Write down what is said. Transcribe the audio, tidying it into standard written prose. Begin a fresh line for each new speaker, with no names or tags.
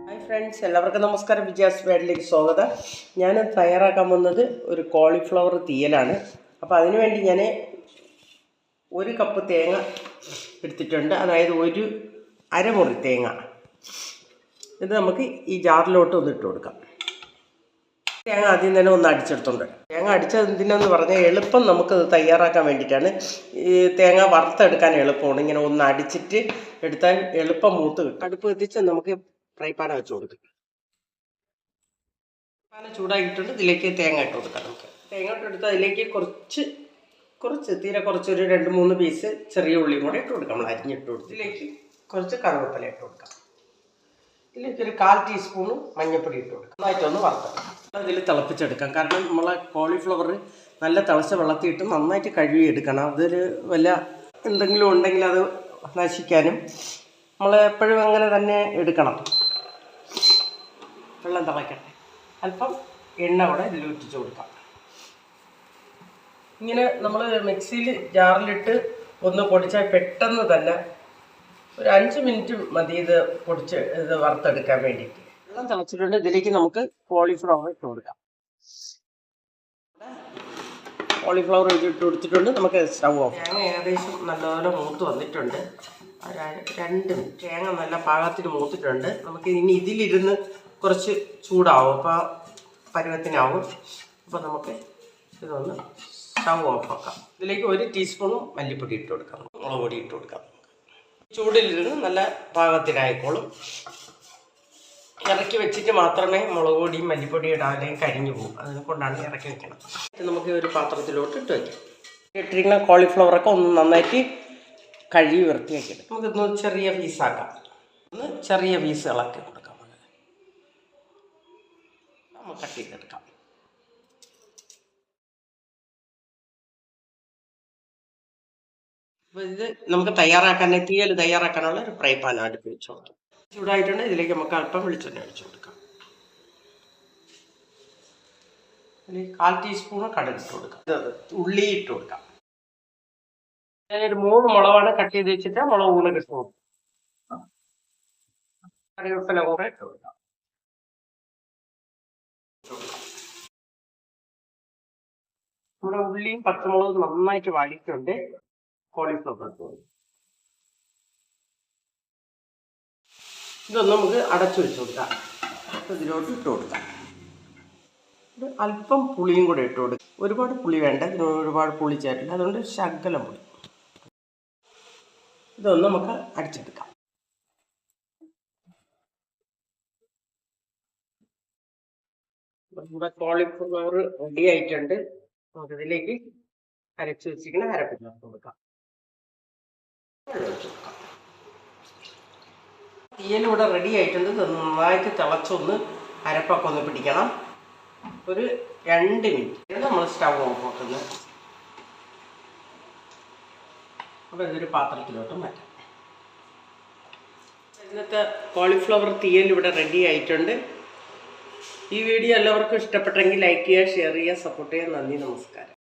Hi friends, എല്ലാവർക്കും നമസ്കാരം. വിജയാസ് വേഡിലേക്ക് സ്വാഗതം. ഞാൻ തയ്യാറാക്കാൻ പോകുന്നത് ഒരു കോളിഫ്ലവർ തീയലാണ്. അപ്പോൾ അതിനുവേണ്ടി ഞാൻ 1 കപ്പ് തേങ്ങ എടുത്തിട്ടുണ്ട്, അതായത് ഒരു അരമുറി തേങ്ങ. ഇത് നമുക്ക് ഈ ജാറിലോട്ട് ഒന്ന് ഇട്ട് കൊടുക്കാം. തേങ്ങ ആദ്യം തന്നെ ഒന്ന് അടിച്ചെടുത്തുണ്ട്. തേങ്ങ അടിച്ചത് എന്തിനാന്ന് പറഞ്ഞാൽ എളുപ്പം നമുക്കത് തയ്യാറാക്കാൻ വേണ്ടിയിട്ടാണ്. ഈ തേങ്ങ വറുത്തെടുക്കാൻ എളുപ്പമാണ്. ഇങ്ങനെ ഒന്ന് അടിച്ചിട്ട് എടുത്താൽ എളുപ്പം മൂത്ത് കിട്ടും. അടുപ്പ് എത്തിച്ച് നമുക്ക് ഫ്രൈ പാന വെച്ച് കൊടുക്കും. പാന ചൂടാക്കിയിട്ടുണ്ട്. ഇതിലേക്ക് തേങ്ങ ഇട്ട് കൊടുക്കാം. നമുക്ക് തേങ്ങ ഇട്ടെടുത്ത് അതിലേക്ക് തീരെ കുറച്ചൊരു 2-3 പീസ് ചെറിയ ഉള്ളിയും കൂടെ ഇട്ട് കൊടുക്കാം. നമ്മൾ അരിഞ്ഞിട്ട് കൊടുത്ത് ഇതിലേക്ക് കുറച്ച് കറുവപ്പല ഇട്ട് കൊടുക്കാം. ഇതിലേക്ക് ഒരു 1/4 ടീസ്പൂണ് മഞ്ഞൾപ്പൊടി ഇട്ട് കൊടുക്കാം. നന്നായിട്ടൊന്ന് വറുത്തെടുക്കാം. അതിൽ തിളപ്പിച്ചെടുക്കാം. കാരണം നമ്മളെ കോളിഫ്ലവർ നല്ല തിളച്ച വെള്ളത്തിൽ ഇട്ട് നന്നായിട്ട് കഴുകി എടുക്കണം. അതിൽ വല്ല എന്തെങ്കിലും ഉണ്ടെങ്കിൽ അത് നശിക്കാനും നമ്മൾ എപ്പോഴും അങ്ങനെ തന്നെ എടുക്കണം. വെള്ളം തിളയ്ക്കട്ടെ. അല്പം എണ്ണ കൂടെ ഇതിൽ ഒറ്റിച്ച് കൊടുക്കാം. ഇങ്ങനെ നമ്മൾ മിക്സിയിൽ ജാറിലിട്ട് ഒന്ന് പൊടിച്ചാൽ പെട്ടെന്ന് തന്നെ ഒരു 5 മിനിറ്റ് മതി ഇത് വറുത്തെടുക്കാൻ വേണ്ടിയിട്ട്. വെള്ളം തിളച്ചിട്ടുണ്ട്. ഇതിലേക്ക് നമുക്ക് കോളിഫ്ലവർ ഇട്ട് കൊടുക്കാം. കോളിഫ്ലവർ ഇട്ട് കൊടുത്തിട്ടുണ്ട്. നമുക്ക് സ്റ്റവ് ഓഫ്. തേങ്ങ ഏകദേശം നല്ലപോലെ മൂത്ത് വന്നിട്ടുണ്ട്. 2 മിനിറ്റ് തേങ്ങ നല്ല പാകത്തിന് മൂത്തിട്ടുണ്ട്. നമുക്ക് ഇനി ഇതിലിരുന്ന് കുറച്ച് ചൂടാവും. അപ്പോൾ പരുവത്തിനാവും. അപ്പോൾ നമുക്ക് ഇതൊന്ന് സ്റ്റവ് ഓഫ് ആക്കാം. ഇതിലേക്ക് 1 ടീസ്പൂൺ മല്ലിപ്പൊടി ഇട്ട് കൊടുക്കാം. മുളക് പൊടി ഇട്ട് കൊടുക്കാം. ചൂടിലിരുന്ന് നല്ല പാകത്തിനായിക്കോളും. ഇറക്കി വെച്ചിട്ട് മാത്രമേ മുളക് പൊടിയും മല്ലിപ്പൊടിയും ഇടാൻ, അല്ലെങ്കിൽ കരിഞ്ഞു പോകും. അതിനെ കൊണ്ടാണ് ഇറക്കി വെക്കണം. നമുക്ക് ഒരു പാത്രത്തിലോട്ട് ഇട്ട് വയ്ക്കാം. ഇട്ടിരിക്കുന്ന കോളിഫ്ലവറൊക്കെ ഒന്ന് നന്നായിട്ട് കഴുകി വൃത്തിയാക്കി നമുക്കിതൊന്ന് ചെറിയ പീസാക്കാം. ഒന്ന് ചെറിയ പീസുകളാക്കി കൊടുക്കാം. നമുക്ക് കട്ട് ചെയ്തെടുക്കാം. അപ്പോൾ ഇത് നമുക്ക് തീയൽ തയ്യാറാക്കാനുള്ള ഒരു ഫ്രൈ പാൻ അടുപ്പ് വെച്ച് കൊടുക്കാം. ചൂടായിട്ടുണ്ട്. ഇതിലേക്ക് നമുക്ക് അല്പം വെളിച്ചെണ്ണ ഒഴിച്ച് കൊടുക്കാം. അതിലേക്ക് 1/4 ടീസ്പൂൺ കടുക് ഇട്ട് കൊടുക്കാം. ഉള്ളി ഇട്ട് കൊടുക്കാം. ഞാനൊരു 3 മുളകാണ് കട്ട് ചെയ്ത് വെച്ചിട്ട് മുളക് കൂടെ ഇട്ട് കൊടുക്കും. കറിവേപ്പില കൂടെ ഇട്ട് കൊടുക്കാം. നമ്മുടെ ഉള്ളിയും പച്ചമുളകും നന്നായിട്ട് വാടിയിട്ടുണ്ട്. കോളിഫ്ലവർ ഇട്ട് കൊടുക്കും. ഇതൊന്ന് നമുക്ക് അടച്ചു വെച്ച് കൊടുക്കാം. ഇതിലോട്ട് ഇട്ട് കൊടുക്കാം. ഇത് അല്പം പുളിയും കൂടെ ഇട്ട് കൊടുക്കും. ഒരുപാട് പുളി വേണ്ട, ഒരുപാട് പുളി ചേരില്ല. അതുകൊണ്ട് ശകലം പുളി. ഇതൊന്ന് നമുക്ക് അടിച്ചെടുക്കാം. നമ്മുടെ കോളിഫ്ലവർ റെഡി ആയിട്ടുണ്ട്. നമുക്കിതിലേക്ക് അരച്ച് വെച്ചിരിക്കുന്ന അരപ്പ് ചേർത്ത് കൊടുക്കാം. തീയലിവിടെ റെഡി ആയിട്ടുണ്ട്. നന്നായിട്ട് തിളച്ചൊന്ന് അരപ്പൊക്കെ ഒന്ന് പിടിക്കണം. ഒരു 2 മിനിറ്റ് നമ്മൾ സ്റ്റവ് ഓഫ് ആക്കുന്നത്. അപ്പോൾ ഇതൊരു പാത്രത്തിലോട്ട് മാറ്റാം. ഇന്നത്തെ കോളിഫ്ലവർ തീയൽ ഇവിടെ റെഡി ആയിട്ടുണ്ട്. ഈ വീഡിയോ എല്ലാവർക്കും ഇഷ്ടപ്പെട്ടെങ്കിൽ ലൈക്ക് ചെയ്യുക, ഷെയർ ചെയ്യുക, സപ്പോർട്ട് ചെയ്യുക. നന്ദി, നമസ്കാരം.